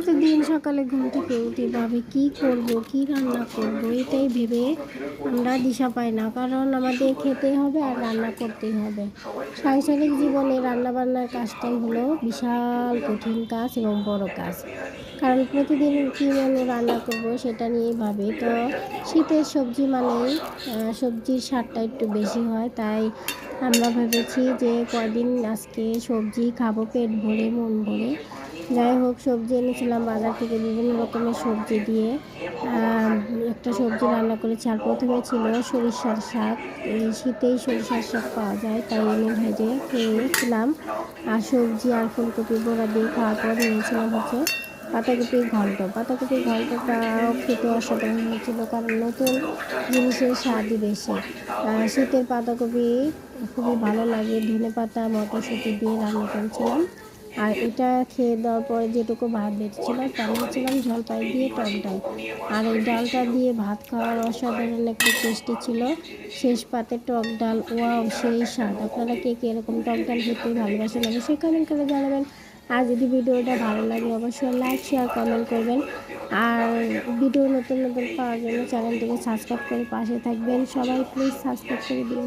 প্রতিদিন সকালে ঘুম থেকে উঠে ভাবি কী করব, কী রান্না করব, এটাই ভেবে আমরা দিশা পাই না। কারণ আমাদের খেতে হবে আর রান্না করতেই হবে। সাংসারিক জীবনে রান্নাবান্নার কাজটাই হলো বিশাল কঠিন কাজ এবং বড় কাজ। কারণ প্রতিদিন কী মেনু রান্না করব সেটা নিয়েই ভাবি। তো শীতের সবজি মানেই সবজির স্বাদটা একটু বেশি হয়, তাই আমরা ভেবেছি যে কয়দিন আজকে সবজি খাবো পেট ভরে মন ভরে। যাই হোক, সবজি এনেছিলাম বাজার থেকে, বিভিন্ন রকমের সবজি দিয়ে একটা সবজি রান্না করেছি। আর প্রথমে ছিল সরিষার শাক। এই শীতেই সরিষার শাক পাওয়া যায়, তাই এনে ভেজে খেয়েছিলাম। আর সবজি আর ফুলকপি বড়া দিয়ে খাওয়ার পর নিয়েছিলাম হচ্ছে পাতাকপির ঘন্ট। পাতাকপির ঘন্টটাও খেতে অসাধারণ হয়েছিল, কারণ নতুন জিনিসের স্বাদই বেশি। শীতের পাতাকপি খুবই ভালো লাগে। ধনেপাতা মটরশুঁটি দিয়ে রান্না করেছিলাম। আর এটা খেয়ে দেওয়ার পরে যেটুকু ভাত বেঁচেছিল বানিয়েছিলাম জলপাই দিয়ে টক ডাল। আর এই ডালটা দিয়ে ভাত খাওয়ার অসাধারণ একটা টেস্টি ছিল। শেষ পাতে টক ডাল, ওয়াও সেই স্বাদ! আপনারা কে কে এরকম টক ডাল খেতে ভালোবাসেন অবশ্যই কমেন্ট করে জানাবেন। আর যদি ভিডিওটা ভালো লাগে অবশ্যই লাইক শেয়ার কমেন্ট করবেন। আর ভিডিও নতুন নতুন পাওয়ার জন্য চ্যানেলটিকে সাবস্ক্রাইব করে পাশে থাকবেন। সবাই প্লিজ সাবস্ক্রাইব করে দিন।